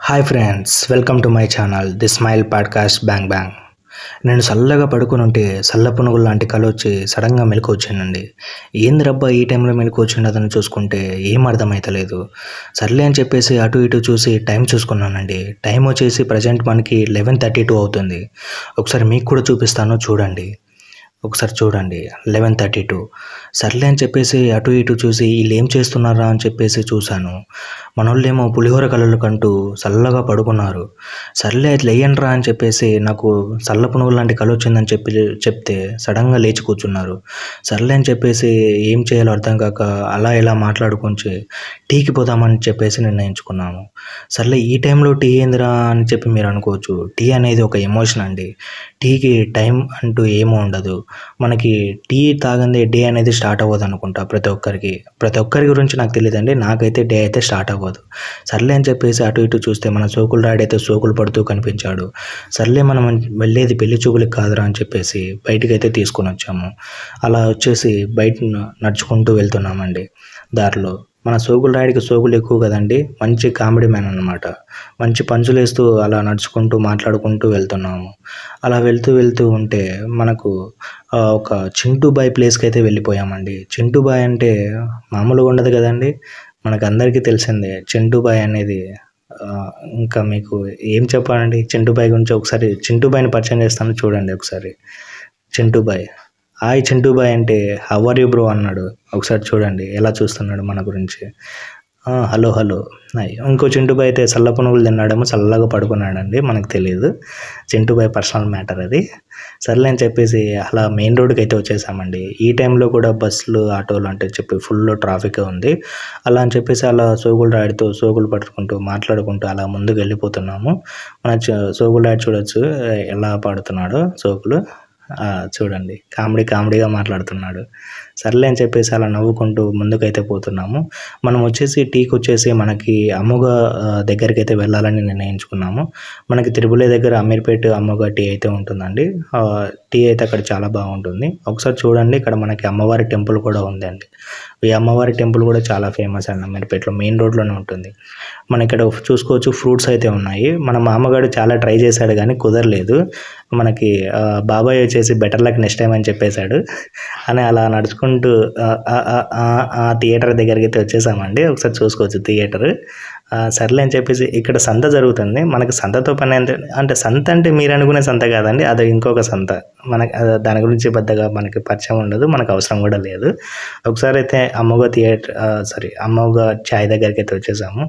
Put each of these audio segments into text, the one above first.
Hi friends, welcome to my channel the smile podcast bang bang. నేను చల్లగా పడుకుని ఉంటే చల్ల పునుగులు లాంటి కళ వచ్చి సడన్గా మెలకు వచ్చానండి. ఏంది రబ్బా ఈ టైంలో మెలకు వచ్చిండదని చూసుకుంటే ఏం అర్థమవుతలేదు. సర్లే అని చెప్పేసి అటు ఇటు చూసి టైం చూసుకున్నానండి. టైం వచ్చేసి ప్రజెంట్ మనకి 11:32 అవుతుంది. ఒకసారి మీకు కూడా చూపిస్తాను, చూడండి. ఒకసారి చూడండి, 11:32. సర్లే అని చెప్పేసి అటు ఇటు చూసి వీళ్ళు ఏం చేస్తున్నారా అని చెప్పేసి చూశాను. మనోళ్ళేమో పులిహోర కలలు కంటూ చల్లగా పడుకున్నారు. సర్లే అది లేయండ్రా అని చెప్పేసి నాకు చల్ల పునుగులు లాంటి కళ వచ్చిందని చెప్తే సడన్గా లేచి కూర్చున్నారు. సర్లే అని చెప్పేసి ఏం చేయాలో అర్థం కాక అలా ఇలా మాట్లాడుకొని టీకి పోదామని చెప్పేసి నిర్ణయించుకున్నాము. సర్లే ఈ టైంలో టీ ఏందిరా అని చెప్పి మీరు అనుకోవచ్చు. టీ అనేది ఒక ఎమోషన్ అండి. టీకి టైం అంటూ ఏమీ ఉండదు. మనకి టీ తాగందే డే అనేది స్టార్ట్ అవ్వదు అనుకుంటా. ప్రతి ఒక్కరి గురించి నాకు తెలియదండి. నాకైతే డే అయితే స్టార్ట్ అవ్వదు. సర్లే అని చెప్పేసి అటు ఇటు చూస్తే మన సోకులు రాడైతే సోకులు పడుతూ కనిపించాడు. సర్లే మనం వెళ్ళేది పెళ్లి చూపులకి కాదురా అని చెప్పేసి బయటకైతే తీసుకొని వచ్చాము. అలా వచ్చేసి బయట నడుచుకుంటూ వెళ్తున్నామండి. దారిలో మన సోకుల రాయుడికి సోకులు ఎక్కువ కదండి. మంచి కామెడీ మ్యాన్ అన్నమాట. మంచి పంచులు వేస్తూ అలా నడుచుకుంటూ మాట్లాడుకుంటూ వెళ్తున్నాము. అలా వెళ్తూ ఉంటే మనకు ఒక చింటూ బాయ్ ప్లేస్కి అయితే వెళ్ళిపోయామండి. చింటూ బాయ్ అంటే మామూలుగా ఉండదు కదండి. మనకు అందరికీ తెలిసిందే చింటూ బాయ్ అనేది. ఇంకా మీకు ఏం చెప్పాలండి చింటూ బాయ్ గురించి. ఒకసారి చింటూ బాయ్ని పరిచయం చేస్తాను, చూడండి ఒకసారి. చింటూ బాయ్, హాయ్ చింటూ బాయ్ అంటే హౌ ఆర్ యూ బ్రో అన్నాడు. ఒకసారి చూడండి ఎలా చూస్తున్నాడు మన గురించి. హలో ఇంకో చింటూ బాయ్ అయితే చల్ల పునుగులు తిన్నాడేమో, చల్లగా పడుకున్నాడండి. మనకు తెలియదు. చింటూ బాయ్ పర్సనల్ మ్యాటర్ అది. సర్లే అని చెప్పేసి అలా మెయిన్ రోడ్కి అయితే వచ్చేసామండి. ఈ టైంలో కూడా బస్సులు ఆటోలు అంటే చెప్పి ఫుల్ ట్రాఫిక్ ఉంది. అలా అని చెప్పేసి అలా సోకులు రాయుడితో సోకులు పట్టుకుంటూ మాట్లాడుకుంటూ అలా ముందుకు వెళ్ళిపోతున్నాము. మన సోకులు రాయుడు చూడొచ్చు ఎలా పాడుతున్నాడో సోకులు. చూడండి కామెడీగా మాట్లాడుతున్నాడు. సర్లే అని చెప్పేసి అలా నవ్వుకుంటూ ముందుకైతే పోతున్నాము. మనం వచ్చేసి టీకి వచ్చేసి మనకి అమ్మగ దగ్గరికి అయితే వెళ్ళాలని నిర్ణయించుకున్నాము. మనకి త్రిబులే దగ్గర అమీర్పేట అమ్మగ టీ అయితే ఉంటుందండి. టీ అయితే అక్కడ చాలా బాగుంటుంది. ఒకసారి చూడండి, ఇక్కడ మనకి అమ్మవారి టెంపుల్ కూడా ఉందండి. ఈ అమ్మవారి టెంపుల్ కూడా చాలా ఫేమస్ అండి. అమీర్పేటలో మెయిన్ రోడ్లోనే ఉంటుంది. మన ఇక్కడ చూసుకోవచ్చు ఫ్రూట్స్ అయితే ఉన్నాయి. మన మామగారు చాలా ట్రై చేశాడు కానీ కుదరలేదు. మనకి బాబాయ్ వచ్చేసి బెటర్ లక్ నెక్స్ట్ టైం అని చెప్పేశాడు. అని అలా నడుచుకుంటూ ఆ థియేటర్ దగ్గరికి అయితే వచ్చేసామండి. ఒకసారి చూసుకోవచ్చు థియేటర్. సర్లే అని చెప్పేసి ఇక్కడ సంత జరుగుతుంది. మనకి సంతతో పని అంటే సంత అంటే మీరు అనుకునే సంత కాదండి, అది ఇంకొక సంత. మనకి దాని గురించి పెద్దగా మనకి పరిచయం ఉండదు, మనకు అవసరం కూడా లేదు. ఒకసారి అయితే అమ్మోగ చాయ్ దగ్గరికి అయితే వచ్చేసాము.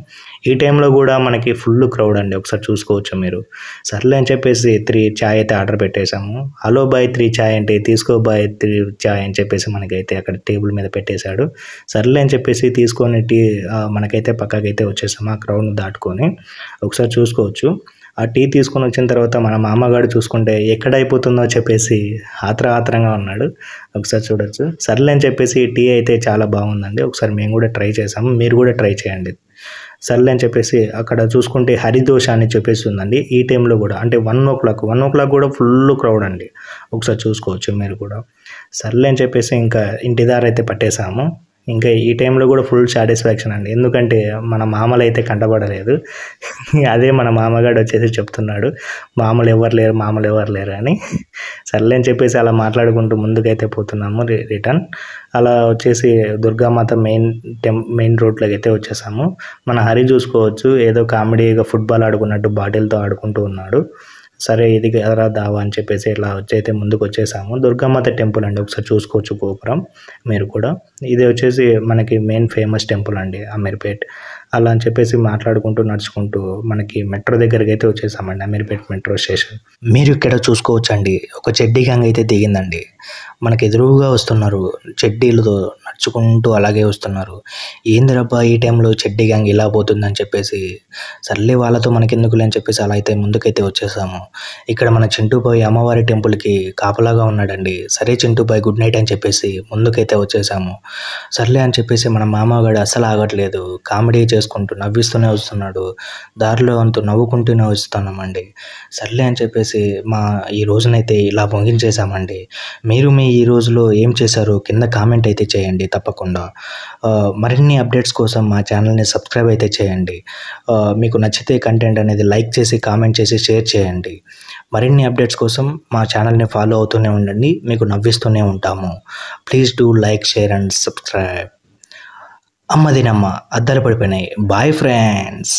ఈ టైంలో కూడా మనకి ఫుల్ క్రౌడ్ అండి. ఒకసారి చూసుకోవచ్చు మీరు. సర్లే అని చెప్పేసి 3 చాయ్ అయితే ఆర్డర్ పెట్టేశాము. హలో బాయ్ 3 చాయ్ అంటే తీసుకో బాయ్ 3 చాయ్ అని చెప్పేసి మనకైతే అక్కడ టేబుల్ మీద పెట్టేశాడు. సర్లే అని చెప్పేసి తీసుకొని టీ మనకైతే పక్కకైతే వచ్చేసాము ఆ క్రౌడ్ని దాటుకొని. ఒకసారి చూసుకోవచ్చు. ఆ టీ తీసుకొని వచ్చిన తర్వాత మన మామగారు చూసుకుంటే ఎక్కడ అయిపోతుందో చెప్పేసి ఆత్రంగా ఉన్నాడు. ఒకసారి చూడొచ్చు. సర్లే అని చెప్పేసి టీ అయితే చాలా బాగుందండి. ఒకసారి మేము కూడా ట్రై చేసాము, మీరు కూడా ట్రై చేయండి. సర్లే అని చెప్పేసి అక్కడ చూసుకుంటే హరిదోష అని చెప్పేసి ఉందండి. ఈ టైంలో కూడా అంటే 1 o'clock కూడా ఫుల్ క్రౌడ్ అండి. ఒకసారి చూసుకోవచ్చు మీరు కూడా. సర్లే అని చెప్పేసి ఇంకా ఇంటి దారి అయితే పట్టేసాము. ఇంకా ఈ టైంలో కూడా ఫుల్ సాటిస్ఫాక్షన్ అండి. ఎందుకంటే మన మామలు అయితే కంటపడలేదు. అదే మన మామగాడు వచ్చేసి చెప్తున్నాడు మామలు ఎవరు లేరు అని. సర్లే అని చెప్పేసి అలా మాట్లాడుకుంటూ ముందుకైతే పోతున్నాము రిటర్న్. అలా వచ్చేసి దుర్గామాత మెయిన్ రోడ్లోకి అయితే వచ్చేసాము. మన హరి చూసుకోవచ్చు ఏదో కామెడీగా ఫుట్బాల్ ఆడుకున్నట్టు బాటిల్తో ఆడుకుంటూ ఉన్నాడు. సరే ఇది కదరా దావా అని చెప్పేసి ఇలా వచ్చైతే ముందుకు వచ్చేసాము. దుర్గామాత టెంపుల్ అండి. ఒకసారి చూసుకోవచ్చు గోపురం మీరు కూడా. ఇది వచ్చేసి మనకి మెయిన్ ఫేమస్ టెంపుల్ అండి అమీర్పేట్. అలా అని చెప్పేసి మాట్లాడుకుంటూ నడుచుకుంటూ మనకి మెట్రో దగ్గరికి అయితే వచ్చేసామండి, అమీర్పేట్ మెట్రో స్టేషన్. మీరు ఇక్కడ చూసుకోవచ్చు అండి, ఒక చెడ్డీ గ్యాంగ్ అయితే దిగిందండి. మనకి ఎదురుగా వస్తున్నారు చెడ్డీలతో నడుచుకుంటూ అలాగే వస్తున్నారు. ఏంది రబ్బా ఈ టైంలో చెడ్డీ గ్యాంగ్ ఇలా పోతుందని చెప్పేసి సర్లే వాళ్ళతో మనకెందుకులే అని చెప్పేసి అలా అయితే ముందుకైతే వచ్చేసాము. ఇక్కడ మన చింటూ బాయ్ అమ్మవారి టెంపుల్కి కాపలాగా ఉన్నాడండి. సరే చింటూ బాయ్ గుడ్ నైట్ అని చెప్పేసి ముందుకైతే వచ్చేసాము. సర్లే అని చెప్పేసి మన మామగాడు అస్సలు ఆగట్లేదు. కామెడీ చేసుకుంటూ నవ్విస్తూనే వస్తున్నాడు. దారిలో అంటూ నవ్వుకుంటూనే వస్తున్నామండి. సర్లే అని చెప్పేసి ఈ రోజునైతే ఇలా ముగించేసామండి. మీరు మీ ఈ రోజులో ఏం చేశారో కింద కామెంట్ అయితే చేయండి. తప్పకుండా. మరిన్ని అప్డేట్స్ కోసం మా ఛానల్ని సబ్స్క్రైబ్ అయితే చేయండి. మీకు నచ్చితే కంటెంట్ అనేది లైక్ చేసి, కామెంట్ చేసి, షేర్ చేయండి. మరిన్ని అప్డేట్స్ కోసం మా ఛానల్ని ఫాలో అవుతూనే ఉండండి. మీకు నవ్విస్తూనే ఉంటాము. Please do like, share and subscribe. అమ్మదినమ్మ అద్దాలు పడిపోయినాయి. Bye friends.